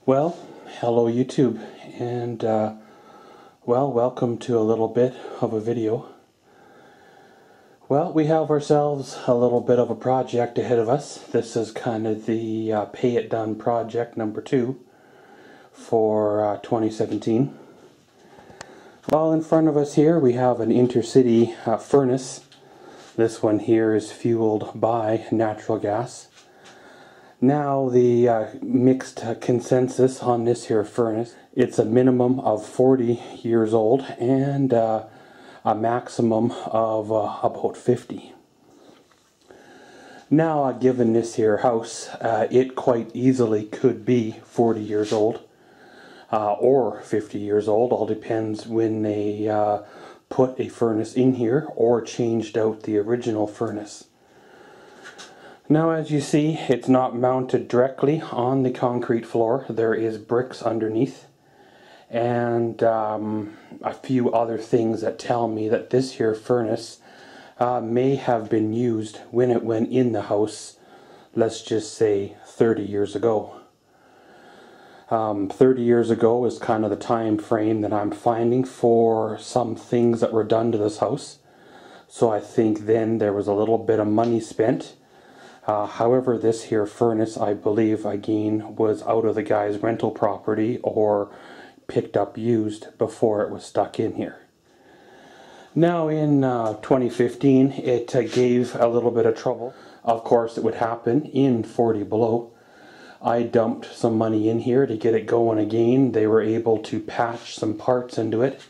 Well, hello YouTube, and well, welcome to a little bit of a video. Well, we have ourselves a little bit of a project ahead of us. This is kind of the Pay It Done project number 2 for 2017. Well, in front of us here we have an intercity furnace. This one here is fueled by natural gas. Now the mixed consensus on this here furnace, it's a minimum of 40 years old and a maximum of about 50. Now given this here house, it quite easily could be 40 years old or 50 years old, all depends when they put a furnace in here or changed out the original furnace. Now as you see, it's not mounted directly on the concrete floor. There is bricks underneath and a few other things that tell me that this here furnace may have been used when it went in the house, let's just say 30 years ago. 30 years ago is kind of the time frame that I'm finding for some things that were done to this house. So I think then there was a little bit of money spent. However, this here furnace, I believe, again, was out of the guy's rental property or picked up used before it was stuck in here. Now in 2015, it gave a little bit of trouble. Of course, it would happen in 40 below. I dumped some money in here to get it going again. They were able to patch some parts into it.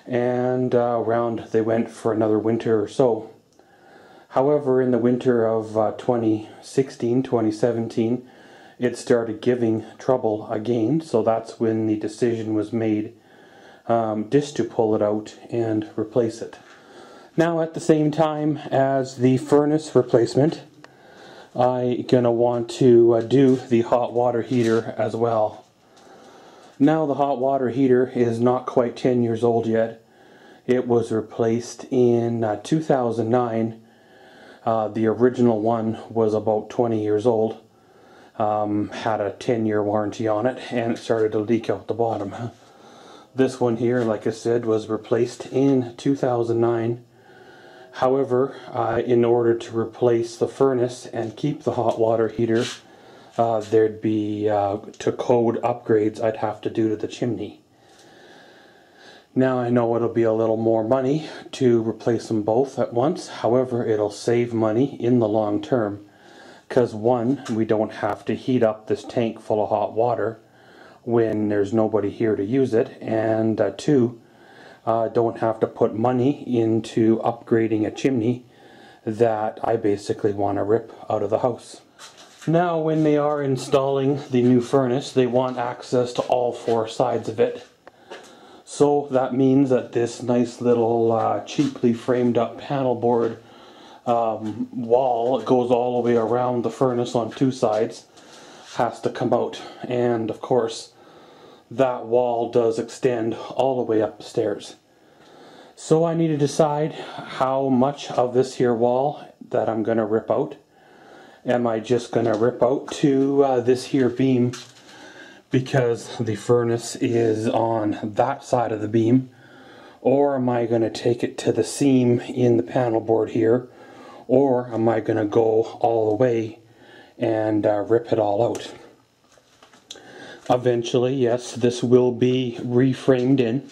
And around they went for another winter or so. However, in the winter of 2016-2017, it started giving trouble again, so that's when the decision was made just to pull it out and replace it. Now, at the same time as the furnace replacement, I'm going to want to do the hot water heater as well. Now, the hot water heater is not quite 10 years old yet. It was replaced in 2009. The original one was about 20 years old, had a 10-year warranty on it, and it started to leak out the bottom. This one here, like I said, was replaced in 2009. However, in order to replace the furnace and keep the hot water heater, there'd be, to code upgrades I'd have to do to the chimney. Now I know it'll be a little more money to replace them both at once. However, it'll save money in the long term. Because one, we don't have to heat up this tank full of hot water when there's nobody here to use it. And two, don't have to put money into upgrading a chimney that I basically want to rip out of the house. Now when they are installing the new furnace, they want access to all 4 sides of it. So that means that this nice little cheaply framed up panel board wall, it goes all the way around the furnace on 2 sides, has to come out. And of course that wall does extend all the way up the stairs. So I need to decide how much of this here wall that I'm going to rip out. Am I just going to rip out to this here beam, because the furnace is on that side of the beam, or am I going to take it to the seam in the panel board here, or am I going to go all the way and rip it all out? Eventually, yes, this will be reframed in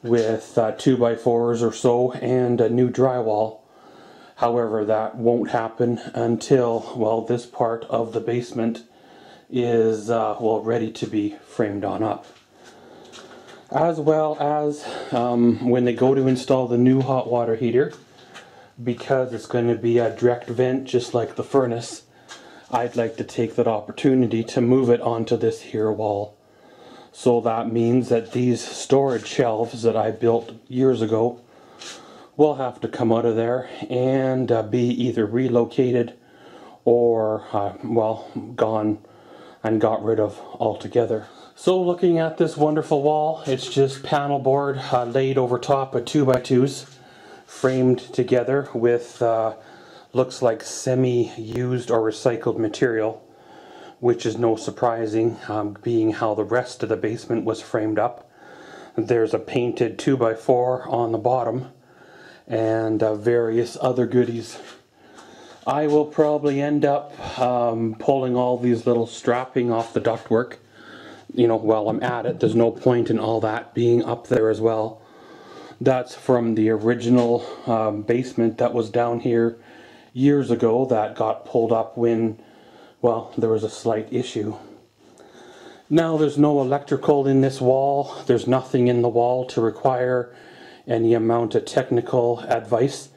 with 2x4s or so and a new drywall. However, that won't happen until, well, this part of the basement is well, ready to be framed on up. As well as when they go to install the new hot water heater, because it's going to be a direct vent just like the furnace, I'd like to take that opportunity to move it onto this here wall. So that means that these storage shelves that I built years ago will have to come out of there and be either relocated or well, gone and got rid of altogether. So looking at this wonderful wall, it's just panel board laid over top of 2x2s, framed together with looks like semi-used or recycled material. which is no surprising, being how the rest of the basement was framed up. There's a painted 2x4 on the bottom, and various other goodies. I will probably end up pulling all these little strapping off the ductwork, you know, while I'm at it. There's no point in all that being up there as well. That's from the original basement that was down here years ago that got pulled up when, well, there was a slight issue. Now there's no electrical in this wall. There's nothing in the wall to require any amount of technical advice.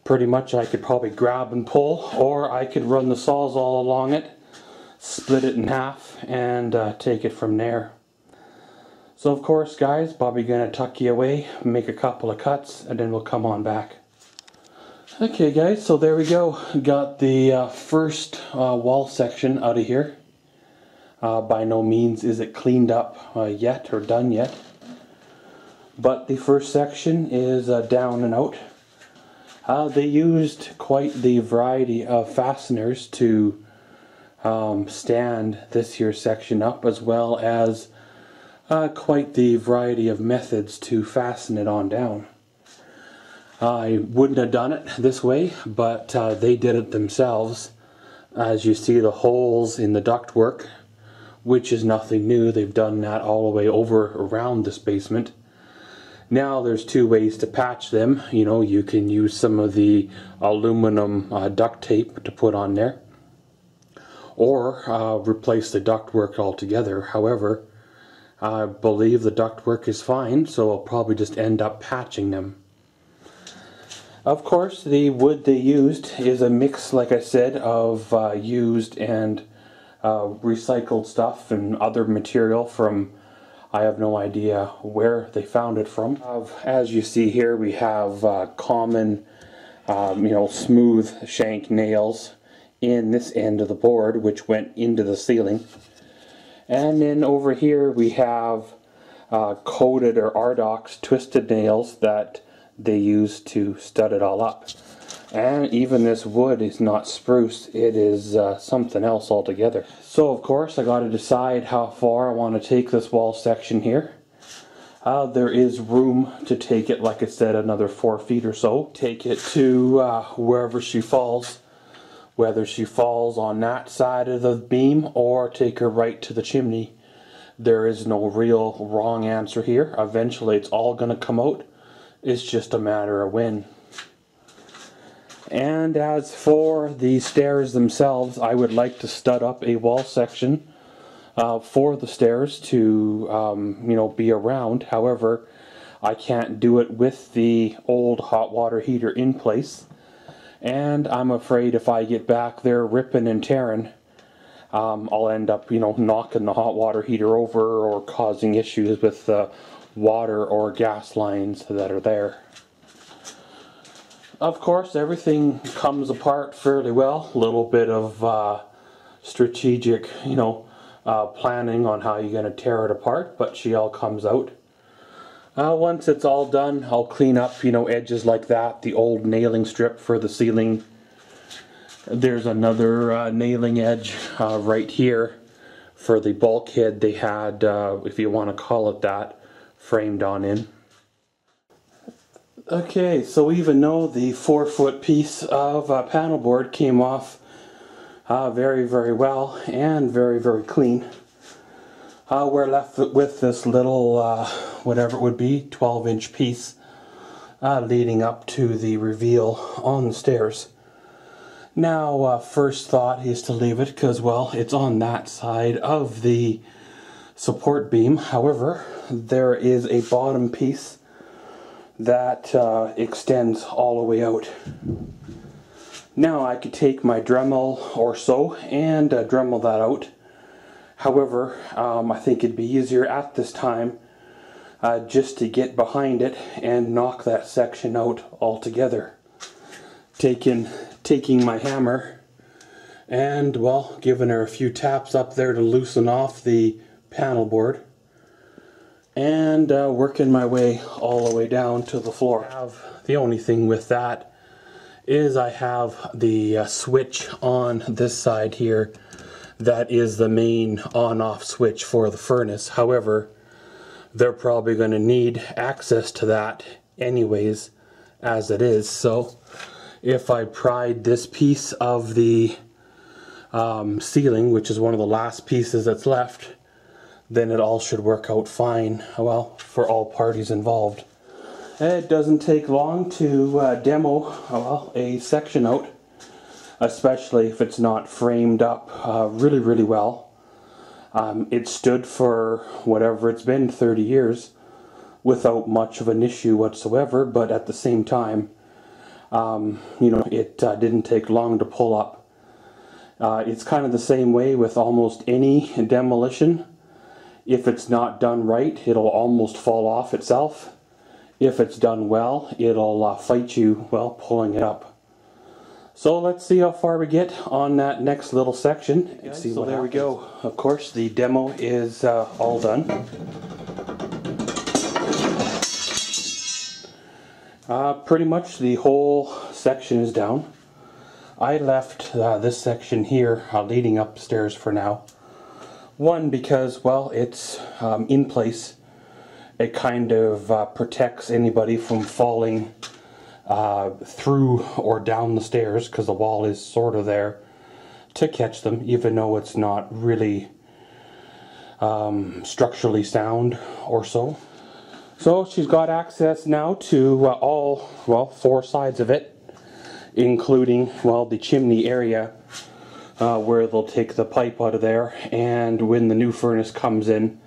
Pretty much I could probably grab and pull, or I could run the saws all along it, split it in half, and take it from there. So of course, guys, Bobby gonna tuck you away, make a couple of cuts, and then we'll come on back. Okay guys, so there we go. Got the first wall section out of here. By no means is it cleaned up yet or done yet, but the first section is down and out. They used quite the variety of fasteners to stand this here section up, as well as quite the variety of methods to fasten it on down. I wouldn't have done it this way, but they did it themselves. As you see, the holes in the ductwork, which is nothing new, they've done that all the way over around this basement. Now there's two ways to patch them. You know, you can use some of the aluminum duct tape to put on there, or replace the ductwork altogether. However, I believe the ductwork is fine, so I'll probably just end up patching them. Of course, the wood they used is a mix, like I said, of used and recycled stuff and other material from, I have no idea where they found it from. As you see here, we have common, you know, smooth shank nails in this end of the board, which went into the ceiling. And then over here we have coated or Ardox twisted nails that they use to stud it all up. And even this wood is not spruce, it is something else altogether. So of course I got to decide how far I want to take this wall section here. There is room to take it, like I said, another 4 feet or so. Take it to wherever she falls. Whether she falls on that side of the beam or take her right to the chimney. There is no real wrong answer here. Eventually it's all going to come out. It's just a matter of when. And as for the stairs themselves, I would like to stud up a wall section for the stairs to you know, be around. However, I can't do it with the old hot water heater in place, and I'm afraid if I get back there ripping and tearing, I'll end up, you know, knocking the hot water heater over or causing issues with the water or gas lines that are there. Of course, everything comes apart fairly well. A little bit of strategic, you know, planning on how you're going to tear it apart, but she all comes out. Once it's all done, I'll clean up, you know, edges like that, the old nailing strip for the ceiling. There's another nailing edge right here for the bulkhead they had, if you want to call it that, framed on in. Okay, so even though the 4-foot piece of panel board came off very, very well and very, very clean, we're left with this little, whatever it would be, 12-inch piece leading up to the reveal on the stairs. Now, first thought is to leave it because, well, it's on that side of the support beam. However, there is a bottom piece that extends all the way out. Now I could take my Dremel or so and Dremel that out. However, I think it'd be easier at this time just to get behind it and knock that section out altogether. Taking my hammer and, well, giving her a few taps up there to loosen off the panel board, and working my way all the way down to the floor. The only thing with that is I have the switch on this side here that is the main on-off switch for the furnace. However, they're probably going to need access to that anyways as it is. So if I pried this piece of the ceiling, which is one of the last pieces that's left, then it all should work out fine, well, for all parties involved. It doesn't take long to demo, well, a section out, especially if it's not framed up really well. It stood for whatever it's been, 30 years, without much of an issue whatsoever, but at the same time, you know, it didn't take long to pull up. It's kind of the same way with almost any demolition. If it's not done right, it'll almost fall off itself. If it's done well, it'll fight you, well, pulling it up. So let's see how far we get on that next little section. Okay, So there we go. Of course, the demo is all done. Pretty much the whole section is down. I left this section here leading upstairs for now. One, because, well, it's in place. It kind of protects anybody from falling through or down the stairs, because the wall is sort of there to catch them, even though it's not really structurally sound or so. So she's got access now to all, well, 4 sides of it, including, well, the chimney area where they'll take the pipe out of there, and when the new furnace comes in,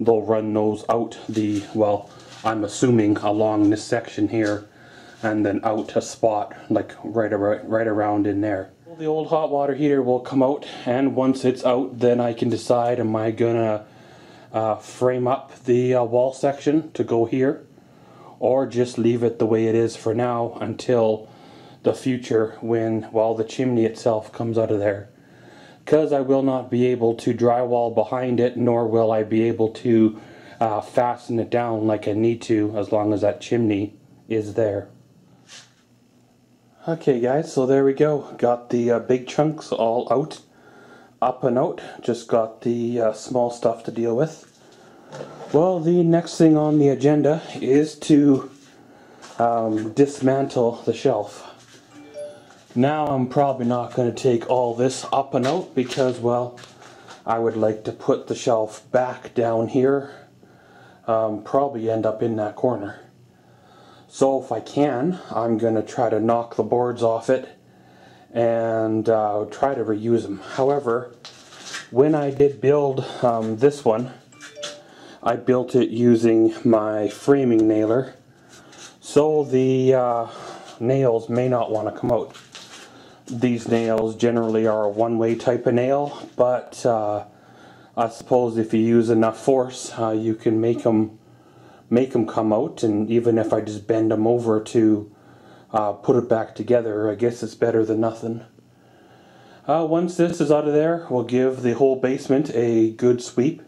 they'll run those out the, well, I'm assuming along this section here, and then out a spot like right around in there. Well, the old hot water heater will come out, and once it's out, then I can decide, am I gonna frame up the wall section to go here, or just leave it the way it is for now until the future when, well, the chimney itself comes out of there. Because I will not be able to drywall behind it, nor will I be able to fasten it down like I need to, as long as that chimney is there. Okay guys, so there we go. Got the big chunks all out, up and out. Just got the small stuff to deal with. Well, the next thing on the agenda is to dismantle the shelf. Now I'm probably not going to take all this up and out because, well, I would like to put the shelf back down here, probably end up in that corner. So if I can, I'm going to try to knock the boards off it and try to reuse them. However, when I did build this one, I built it using my framing nailer, so the nails may not want to come out. These nails generally are a one-way type of nail, but I suppose if you use enough force, you can make them come out. And even if I just bend them over to put it back together, I guess it's better than nothing. Once this is out of there, we'll give the whole basement a good sweep,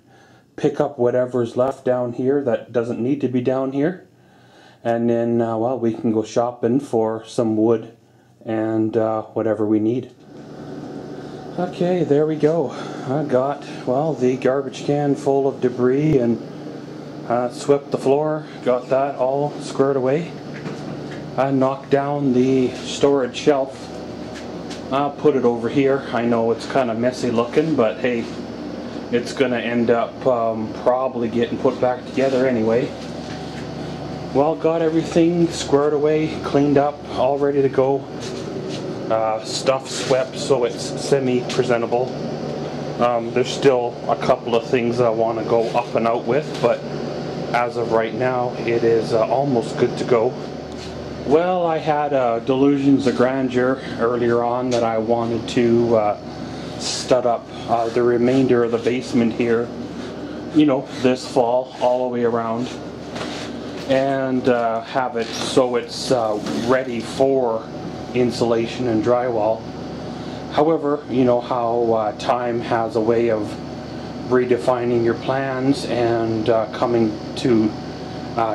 pick up whatever's left down here that doesn't need to be down here, and then well, we can go shopping for some wood and whatever we need. Okay, there we go. I got, well, the garbage can full of debris and swept the floor, got that all squared away. I knocked down the storage shelf. I'll put it over here. I know it's kind of messy looking, but hey, it's gonna end up probably getting put back together anyway. Well, got everything squared away, cleaned up, all ready to go. Stuff swept so it's semi-presentable. There's still a couple of things I want to go up and out with, but as of right now, it is almost good to go. Well, I had delusions of grandeur earlier on that I wanted to stud up the remainder of the basement here, you know, this fall, all the way around, and have it so it's ready for insulation and drywall. However, you know how time has a way of redefining your plans and coming to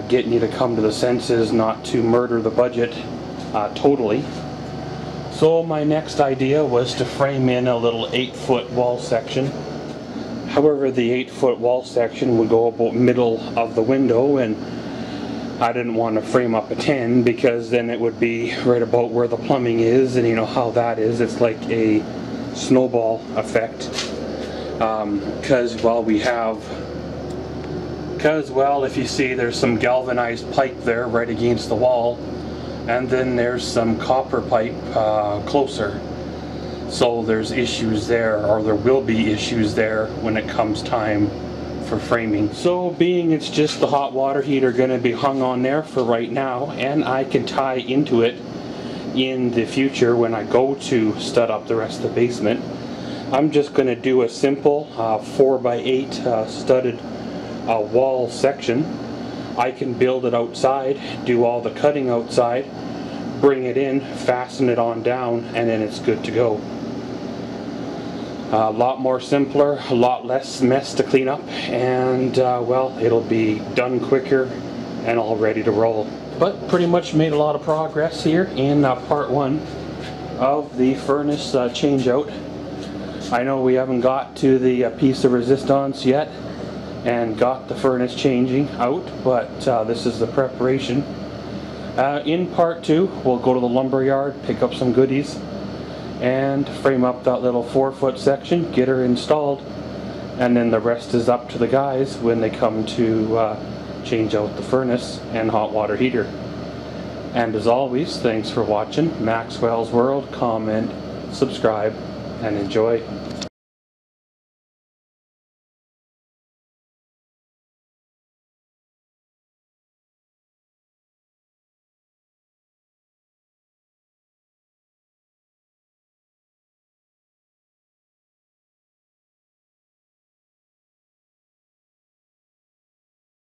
getting you to come to the senses not to murder the budget totally. So my next idea was to frame in a little 8-foot wall section. However, the 8-foot wall section would go about middle of the window, and I didn't want to frame up a 10 because then it would be right about where the plumbing is, and you know how that is. It's like a snowball effect. Because if you see, there's some galvanized pipe there right against the wall, and then there's some copper pipe closer. So there's issues there, or there will be issues there when it comes time for framing. So being it's just the hot water heater going to be hung on there for right now, and I can tie into it in the future when I go to stud up the rest of the basement, I'm just going to do a simple 4x8 studded wall section. I can build it outside, do all the cutting outside, bring it in, fasten it on down, and then it's good to go. A lot more simpler, a lot less mess to clean up, and well, it'll be done quicker and all ready to roll. But pretty much made a lot of progress here in part 1 of the furnace change out. I know we haven't got to the piece of resistance yet and got the furnace changing out, but this is the preparation. In part 2, we'll go to the lumber yard, pick up some goodies, and frame up that little 4-foot section, get her installed, and then the rest is up to the guys when they come to change out the furnace and hot water heater. And as always, thanks for watching Maxwell's World. Comment, subscribe, and enjoy.